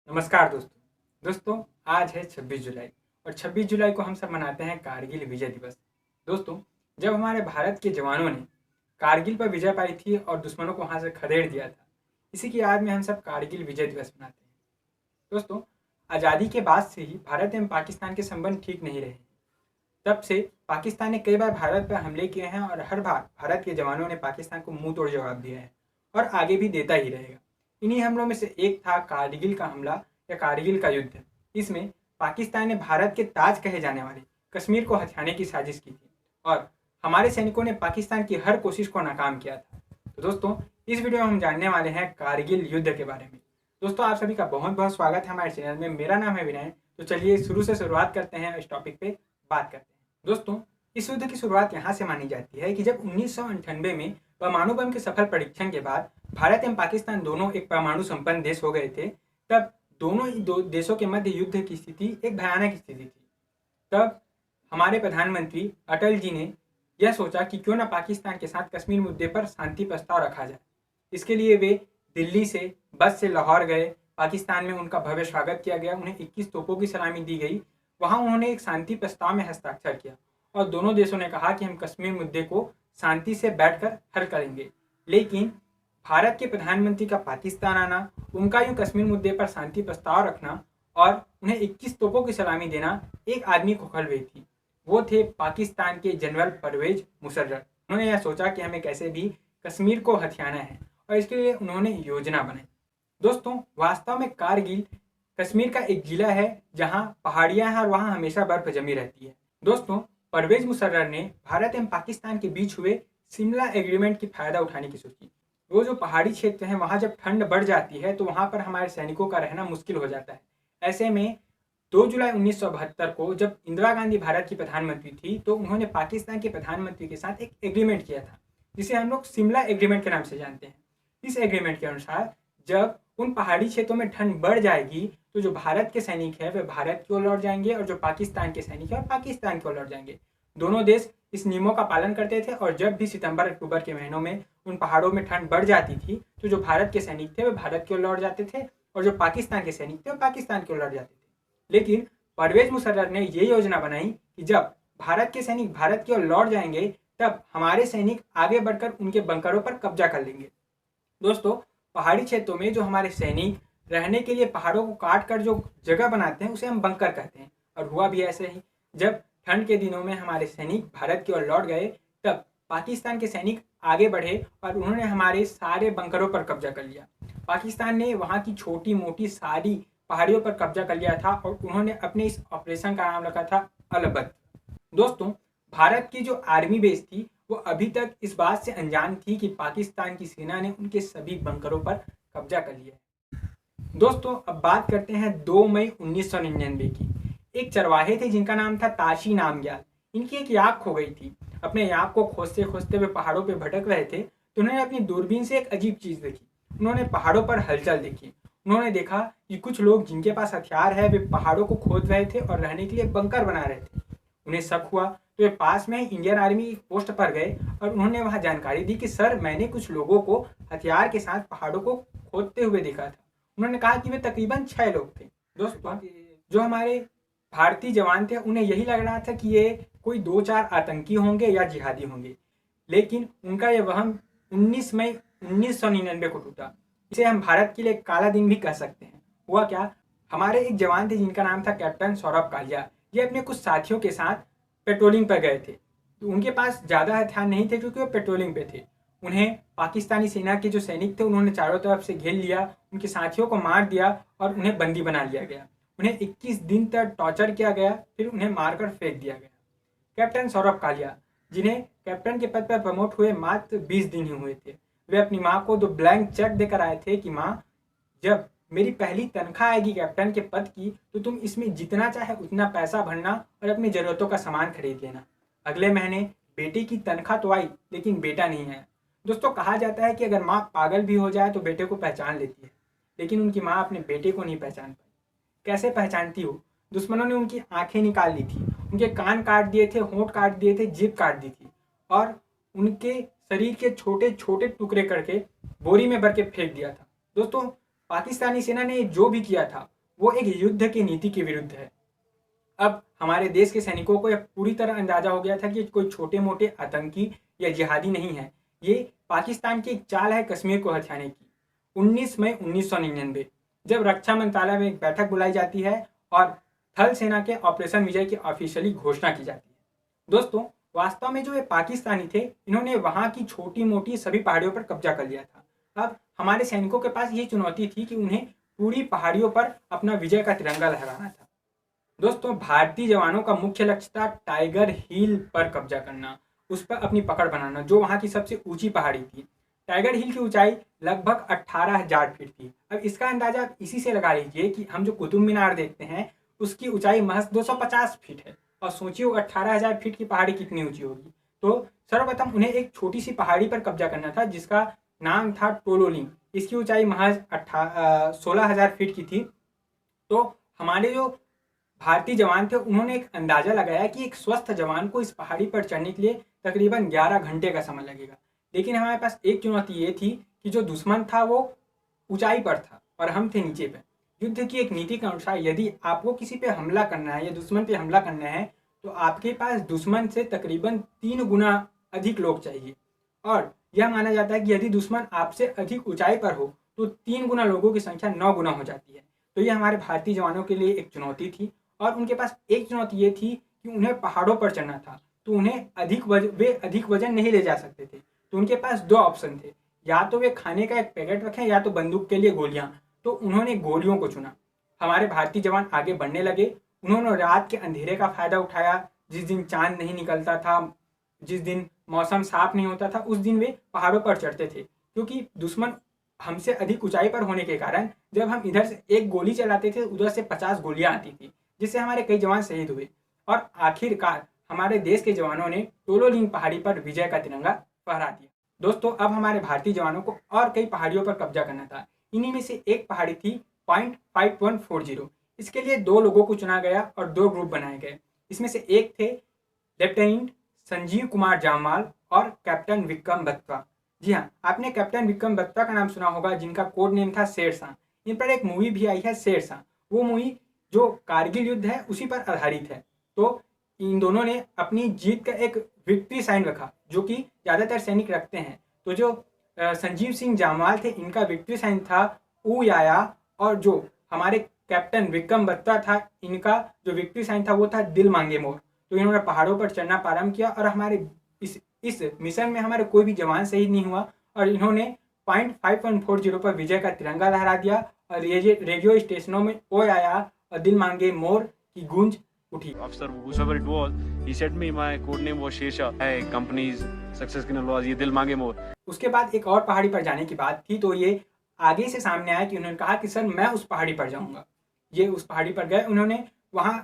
नमस्कार दोस्तों आज है 26 जुलाई और 26 जुलाई को हम सब मनाते हैं कारगिल विजय दिवस। दोस्तों, जब हमारे भारत के जवानों ने कारगिल पर विजय पाई थी और दुश्मनों को वहां से खदेड़ दिया था, इसी की याद में हम सब कारगिल विजय दिवस मनाते हैं। दोस्तों, आज़ादी के बाद से ही भारत एवं पाकिस्तान के संबंध ठीक नहीं रहे। तब से पाकिस्तान ने कई बार भारत पर हमले किए हैं और हर बार भारत के जवानों ने पाकिस्तान को मुंह तोड़ जवाब दिया है और आगे भी देता ही रहेगा। इन्हीं हमलों में से एक था कारगिल का हमला या कारगिल का युद्ध। इसमें पाकिस्तान ने भारत के ताज कहे जाने वाले कश्मीर को हथियाने की साजिश की थी और हमारे सैनिकों ने पाकिस्तान की हर कोशिश को नाकाम किया था। तो दोस्तों, इस वीडियो में हम जानने वाले हैं कारगिल युद्ध के बारे में। दोस्तों, आप सभी का बहुत बहुत स्वागत है हमारे चैनल में। मेरा नाम है विनय। तो चलिए शुरू से शुरुआत करते हैं, इस टॉपिक पे बात करते हैं। दोस्तों, इस युद्ध की शुरुआत यहाँ से मानी जाती है कि जब 1998 में परमाणु बम के सफल परीक्षण के बाद भारत एवं पाकिस्तान दोनों एक परमाणु संपन्न देश हो गए थे, तब दोनों ही दो देशों के मध्य युद्ध की स्थिति एक भयानक स्थिति थी। तब हमारे प्रधानमंत्री अटल जी ने यह सोचा कि क्यों न पाकिस्तान के साथ कश्मीर मुद्दे पर शांति प्रस्ताव रखा जाए। इसके लिए वे दिल्ली से बस से लाहौर गए। पाकिस्तान में उनका भव्य स्वागत किया गया, उन्हें 21 तोपों की सलामी दी गई। वहां उन्होंने एक शांति प्रस्ताव में हस्ताक्षर किया और दोनों देशों ने कहा कि हम कश्मीर मुद्दे को शांति से बैठकर हल करेंगे। लेकिन भारत के प्रधानमंत्री का पाकिस्तान आना, उनका यूं कश्मीर मुद्दे पर शांति प्रस्ताव रखना और उन्हें 21 तोपों की सलामी देना एक आदमी को खल गई थी। वो थे पाकिस्तान के जनरल परवेज मुशर्रफ। उन्होंने यह सोचा कि हमें कैसे भी कश्मीर को हथियाना है और इसके लिए उन्होंने योजना बनाई। दोस्तों, वास्तव में कारगिल कश्मीर का एक जिला है जहां पहाड़ियां हैं और वहां हमेशा बर्फ जमी रहती है। दोस्तों, परवेज मुशर्रफ ने भारत एवं पाकिस्तान के बीच हुए शिमला एग्रीमेंट की फायदा उठाने की सोची। वो जो पहाड़ी क्षेत्र हैं, वहां जब ठंड बढ़ जाती है तो वहां पर हमारे सैनिकों का रहना मुश्किल हो जाता है। ऐसे में 2 जुलाई 1972 को जब इंदिरा गांधी भारत की प्रधानमंत्री थी, तो उन्होंने पाकिस्तान के प्रधानमंत्री के साथ एक एग्रीमेंट किया था, जिसे हम लोग शिमला एग्रीमेंट के नाम से जानते हैं। इस एग्रीमेंट के अनुसार जब उन पहाड़ी क्षेत्रों में ठंड बढ़ जाएगी तो जो भारत के सैनिक है वे भारत की ओर लौट जाएंगे और जो पाकिस्तान के सैनिक है पाकिस्तान की ओर लौट जाएंगे। दोनों देश इस नियमों का पालन करते थे और जब भी सितंबर अक्टूबर के महीनों में उन पहाड़ों में ठंड बढ़ जाती थी तो जो भारत के सैनिक थे वे भारत की ओर लौट जाते थे और जो पाकिस्तान के सैनिक थे वो पाकिस्तान की ओर लौट जाते थे। लेकिन परवेज मुशर्रफ ने ये योजना बनाई कि जब भारत के सैनिक भारत की ओर लौट जाएंगे तब हमारे सैनिक आगे बढ़कर उनके बंकरों पर कब्जा कर लेंगे। दोस्तों, पहाड़ी क्षेत्रों में जो हमारे सैनिक रहने के लिए पहाड़ों को काट कर जो जगह बनाते हैं उसे हम बंकर कहते हैं। और हुआ भी ऐसे ही, जब ठंड के दिनों में हमारे सैनिक भारत की ओर लौट गए तब पाकिस्तान के सैनिक आगे बढ़े और उन्होंने हमारे सारे बंकरों पर कब्जा कर लिया। पाकिस्तान ने वहाँ की छोटी मोटी सारी पहाड़ियों पर कब्जा कर लिया था और उन्होंने अपने इस ऑपरेशन का नाम रखा था अलबद। दोस्तों, भारत की जो आर्मी बेस थी वो अभी तक इस बात से अनजान थी कि पाकिस्तान की सेना ने उनके सभी बंकरों पर कब्जा कर लिया है। दोस्तों, अब बात करते हैं 2 मई 1999 की। एक चरवाहे थे जिनका नाम था ताशी नामग्याल। इनकी एक याक खो गई थी। अपने याक को खोजते खोजते वे पहाड़ों पर भटक रहे थे तो उन्होंने अपनी दूरबीन से एक अजीब चीज देखी। उन्होंने पहाड़ों पर हलचल देखी। उन्होंने देखा कि कुछ लोग जिनके पास हथियार है वे पहाड़ों को खोद रहे थे और रहने के लिए बंकर बना रहे थे। उन्हें शक हुआ तो वे पास में इंडियन आर्मी पोस्ट पर गए और उन्होंने वहां जानकारी दी कि सर, मैंने कुछ लोगों को हथियार के साथ पहाड़ों को खोदते हुए देखा था। उन्होंने कहा कि वे तकरीबन 6 लोग थे। दोस्तों, जो हमारे भारतीय जवान थे उन्हें यही लग रहा था कि ये कोई 2-4 आतंकी होंगे या जिहादी होंगे, लेकिन उनका यह वहम 19 मई 1999 को टूटा। इसे हम भारत के लिए काला दिन भी कह सकते हैं। हुआ क्या, हमारे एक जवान थे जिनका नाम था कैप्टन सौरभ कालिया। ये अपने कुछ साथियों के साथ पेट्रोलिंग पर गए थे। तो उनके पास ज़्यादा हथियार नहीं थे क्योंकि वो पेट्रोलिंग पे थे। उन्हें पाकिस्तानी सेना के जो सैनिक थे उन्होंने चारों तरफ से घेर लिया, उनके साथियों को मार दिया और उन्हें बंदी बना लिया गया। उन्हें 21 दिन तक टॉर्चर किया गया, फिर उन्हें मारकर फेंक दिया गया। कैप्टन सौरभ कालिया, जिन्हें कैप्टन के पद पर प्रमोट हुए मात्र 20 दिन ही हुए थे, वे अपनी माँ को 2 ब्लैंक चेक देकर आए थे कि माँ, जब मेरी पहली तनख्वाह आएगी कैप्टन के पद की तो तुम इसमें जितना चाहे उतना पैसा भरना और अपनी ज़रूरतों का सामान खरीद लेना। अगले महीने बेटे की तनख्वाह तो आई लेकिन बेटा नहीं आया। दोस्तों, कहा जाता है कि अगर माँ पागल भी हो जाए तो बेटे को पहचान लेती है, लेकिन उनकी माँ अपने बेटे को नहीं पहचान पाई। कैसे पहचानती हो? दुश्मनों ने उनकी आंखें निकाल ली थी, उनके कान काट दिए थे, होंठ काट दिए थे, जीभ काट दी थी और उनके शरीर के छोटे छोटे टुकड़े करके बोरी में भर के फेंक दिया था। दोस्तों, पाकिस्तानी सेना ने जो भी किया था वो एक युद्ध की नीति के विरुद्ध है। अब हमारे देश के सैनिकों को यह पूरी तरह अंदाजा हो गया था कि कोई छोटे मोटे आतंकी या जिहादी नहीं है, ये पाकिस्तान की एक चाल है कश्मीर को हथियाने की। 19 मई 1999 जब रक्षा मंत्रालय में एक बैठक बुलाई जाती है और थल सेना के ऑपरेशन विजय की ऑफिशियली घोषणा की जाती है। दोस्तों, वास्तव में जो ये पाकिस्तानी थे, इन्होंने वहां की छोटी मोटी सभी पहाड़ियों पर कब्जा कर लिया था। अब हमारे सैनिकों के पास ये चुनौती थी कि उन्हें पूरी पहाड़ियों पर अपना विजय का तिरंगा लहराना था। दोस्तों, भारतीय जवानों का मुख्य लक्ष्य था टाइगर हिल पर कब्जा करना, उस पर अपनी पकड़ बनाना, जो वहां की सबसे ऊंची पहाड़ी थी। टाइगर हिल की ऊंचाई लगभग 18,000 फीट थी। अब इसका अंदाजा आप इसी से लगा लीजिए कि हम जो कुतुब मीनार देखते हैं उसकी ऊंचाई महज 250 फीट है, और सोचिए 18,000 फीट की पहाड़ी कितनी ऊंची होगी। तो सर्वप्रथम उन्हें एक छोटी सी पहाड़ी पर कब्जा करना था जिसका नाम था टोलोलिंग। इसकी ऊंचाई महज 16,000 फीट की थी। तो हमारे जो भारतीय जवान थे, उन्होंने एक अंदाजा लगाया कि एक स्वस्थ जवान को इस पहाड़ी पर चढ़ने के लिए तकरीबन 11 घंटे का समय लगेगा। लेकिन हमारे पास एक चुनौती ये थी कि जो दुश्मन था वो ऊंचाई पर था और हम थे नीचे पे। युद्ध की एक नीति के अनुसार यदि आपको किसी पे हमला करना है या दुश्मन पे हमला करना है तो आपके पास दुश्मन से तकरीबन 3 गुना अधिक लोग चाहिए, और यह माना जाता है कि यदि दुश्मन आपसे अधिक ऊंचाई पर हो तो 3 गुना लोगों की संख्या 9 गुना हो जाती है। तो यह हमारे भारतीय जवानों के लिए एक चुनौती थी, और उनके पास एक चुनौती ये थी कि उन्हें पहाड़ों पर चढ़ना था, तो उन्हें वे अधिक वजन नहीं ले जा सकते थे। तो उनके पास 2 ऑप्शन थे, या तो वे खाने का एक पैकेट रखें या तो बंदूक के लिए गोलियां। तो उन्होंने गोलियों को चुना। हमारे भारतीय जवान आगे बढ़ने लगे। उन्होंने रात के अंधेरे का फायदा उठाया। जिस दिन चांद नहीं निकलता था, जिस दिन मौसम साफ नहीं होता था, उस दिन वे पहाड़ों पर चढ़ते थे, क्योंकि दुश्मन हमसे अधिक ऊंचाई पर होने के कारण जब हम इधर से एक गोली चलाते थे उधर से 50 गोलियां आती थी, जिससे हमारे कई जवान शहीद हुए। और आखिरकार हमारे देश के जवानों ने टोलोलिंग पहाड़ी पर विजय का तिरंगा फहरा दिया। दोस्तों, अब हमारे भारतीय जवानों को और कई पहाड़ियों पर कब्जा करना था। इन्हीं में से एक पहाड़ी थी पॉइंट 5140। इसके लिए 2 लोगों को चुना गया और 2 ग्रुप बनाए गए। इसमें से एक थे लेफ्टिनेंट संजीव कुमार जामवाल और कैप्टन विक्रम बत्रा। जी हाँ, आपने कैप्टन विक्रम बत्रा का नाम सुना होगा, जिनका कोड नेम था शेरशाह। इन पर एक मूवी भी आई है शेरशाह। वो मूवी जो कारगिल युद्ध है उसी पर आधारित है। तो इन दोनों ने अपनी जीत का एक विक्ट्री साइन रखा, जो कि ज़्यादातर सैनिक रखते हैं। तो जो संजीव सिंह जामवाल थे, इनका विक्ट्री साइन था ऊ याया, और जो हमारे कैप्टन विक्रम बत्रा था, इनका जो विक्ट्री साइन था वो था दिल मांगे मोर। तो इन्होंने पहाड़ों पर चढ़ना प्रारंभ किया, और हमारे इस मिशन में हमारे कोई भी जवान शहीद नहीं हुआ, और इन्होंने पॉइंट 5140 पर विजय का तिरंगा लहरा दिया, और रेडियो स्टेशनों में ओ आया और दिल मांगे मोर की गूंज उठी। Officer, whoever it was, he said me my code name was Shesha. Hey, company's success की नलवाज ये दिल मांगे मोर। उसके बाद एक और पहाड़ी पर जाने की बात थी, तो ये आगे से सामने आया कि उन्होंने कहा कि सर मैं उस पहाड़ी पर जाऊंगा। ये उस पहाड़ी पर गए, उन्होंने वहां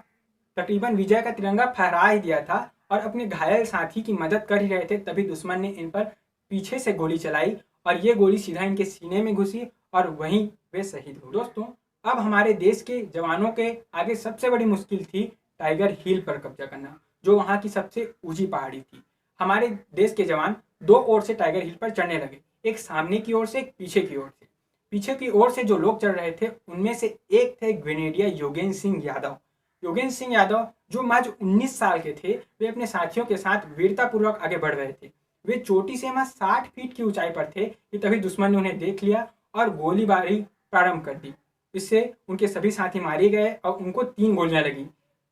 तकरीबन विजय का तिरंगा फहरा ही दिया था और अपने घायल साथी की मदद कर ही रहे थे, तभी दुश्मन ने इन पर पीछे से गोली चलाई और ये गोली सीधा इनके सीने में घुसी और वहीं वे शहीद हुए। दोस्तों, अब हमारे देश के जवानों के आगे सबसे बड़ी मुश्किल थी टाइगर हिल पर कब्जा करना, जो वहाँ की सबसे ऊंची पहाड़ी थी। हमारे देश के जवान 2 ओर से टाइगर हिल पर चढ़ने लगे, एक सामने की ओर से, एक पीछे की ओर से। पीछे की ओर से जो लोग चढ़ रहे थे उनमें से एक थे ग्रेनेडियर योगेंद्र सिंह यादव। योगेंद्र सिंह यादव जो महज 19 साल के थे, वे अपने साथियों के साथ वीरतापूर्वक आगे बढ़ रहे थे। वे चोटी से महज 60 फीट की ऊंचाई पर थे कि तभी दुश्मन ने उन्हें देख लिया और गोलीबारी प्रारंभ कर दी। इससे उनके सभी साथी मारे गए और उनको 3 गोलियां लगी।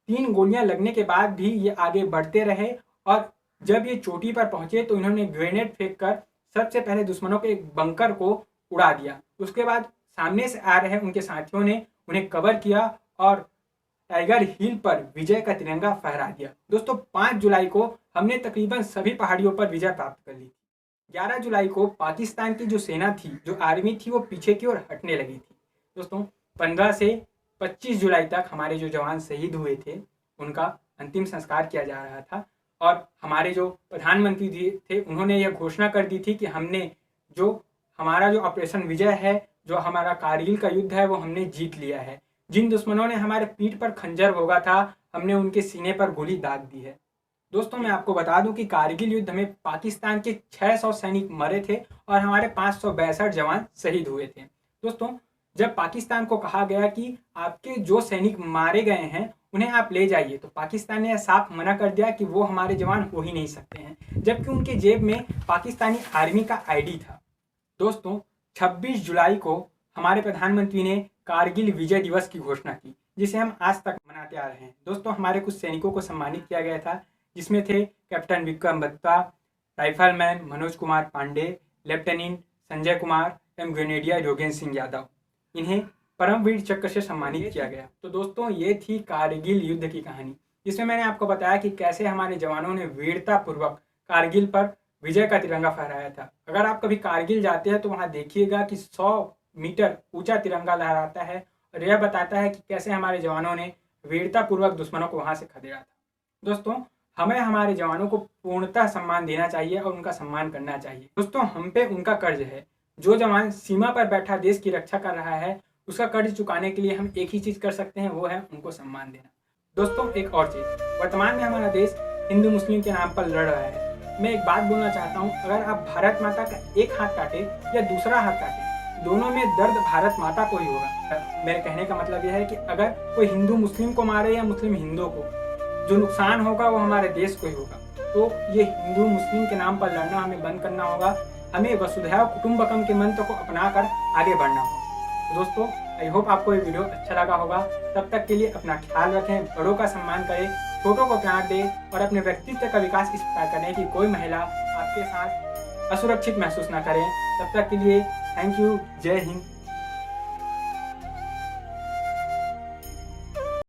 3 गोलियां लगने के बाद भी ये आगे बढ़ते रहे और जब ये चोटी पर पहुंचे तो इन्होंने ग्रेनेड फेंक कर सबसे पहले दुश्मनों के एक बंकर को उड़ा दिया। उसके बाद सामने से आ रहे उनके साथियों ने उन्हें कवर किया और टाइगर हिल पर विजय का तिरंगा फहरा दिया। दोस्तों, 5 जुलाई को हमने तकरीबन सभी पहाड़ियों पर विजय प्राप्त कर ली थी। 11 जुलाई को पाकिस्तान की जो सेना थी, जो आर्मी थी, वो पीछे की ओर हटने लगी थी। दोस्तों, 15 से 25 जुलाई तक हमारे जो जवान शहीद हुए थे उनका अंतिम संस्कार किया जा रहा था और हमारे जो प्रधानमंत्री थे उन्होंने यह घोषणा कर दी थी कि हमने जो हमारा जो ऑपरेशन विजय है, जो हमारा कारगिल का युद्ध है, वो हमने जीत लिया है। जिन दुश्मनों ने हमारे पीठ पर खंजर भोगा था, हमने उनके सीने पर गोली दाग दी है। दोस्तों, मैं आपको बता दूं कि कारगिल युद्ध में पाकिस्तान के 600 सैनिक मरे थे और हमारे 562 जवान शहीद हुए थे। दोस्तों, जब पाकिस्तान को कहा गया कि आपके जो सैनिक मारे गए हैं उन्हें आप ले जाइए, तो पाकिस्तान ने साफ मना कर दिया कि वो हमारे जवान हो ही नहीं सकते हैं, जबकि उनके जेब में पाकिस्तानी आर्मी का आईडी था। दोस्तों 26 जुलाई को हमारे प्रधानमंत्री ने कारगिल विजय दिवस की घोषणा की, जिसे हम आज तक मनाते आ रहे हैं। दोस्तों हमारे कुछ सैनिकों को सम्मानित किया गया था, जिसमें थे कैप्टन विक्रम बत्ता, राइफलमैन मनोज कुमार पांडे, लेफ्टिनेंट संजय कुमार एवं ग्रेनेडियर योगेंद्र सिंह यादव। इन्हें परमवीर चक्र से सम्मानित किया गया। तो दोस्तों ये थी कारगिल युद्ध की कहानी, जिसमें मैंने आपको बताया कि कैसे हमारे जवानों ने वीरतापूर्वक कारगिल पर विजय का तिरंगा फहराया था। अगर आप कभी कारगिल जाते हैं तो वहाँ देखिएगा कि 100 मीटर ऊंचा तिरंगा लहराता है और यह बताता है कि कैसे हमारे जवानों ने वीरतापूर्वक दुश्मनों को वहाँ से खदेड़ा था। दोस्तों हमें हमारे जवानों को पूर्णतः सम्मान देना चाहिए और उनका सम्मान करना चाहिए। दोस्तों हम पे उनका कर्ज है। जो जवान सीमा पर बैठा देश की रक्षा कर रहा है, उसका कर्ज चुकाने के लिए हम एक ही चीज़ कर सकते हैं, वो है उनको सम्मान देना। दोस्तों एक और चीज़, वर्तमान में हमारा देश हिंदू मुस्लिम के नाम पर लड़ रहा है। मैं एक बात बोलना चाहता हूँ, अगर आप भारत माता का एक हाथ काटे या दूसरा हाथ काटे, दोनों में दर्द भारत माता को ही होगा। मेरे कहने का मतलब यह है कि अगर कोई हिंदू मुस्लिम को मारे या मुस्लिम हिंदू को, जो नुकसान होगा वो हमारे देश को ही होगा। तो ये हिंदू मुस्लिम के नाम पर लड़ना हमें बंद करना होगा। हमें वसुधैव कुटुंबकम के मंत्र को अपनाकर आगे बढ़ना होगा। तो दोस्तों आई होप आपको ये वीडियो अच्छा लगा होगा। तब तक के लिए अपना ख्याल रखें, बड़ों का सम्मान करें, छोटों को प्यार दें और अपने व्यक्तित्व का विकास इस प्रकार करें कि कोई महिला आपके साथ असुरक्षित महसूस ना करें। तब तक के लिए थैंक यू। जय हिंद।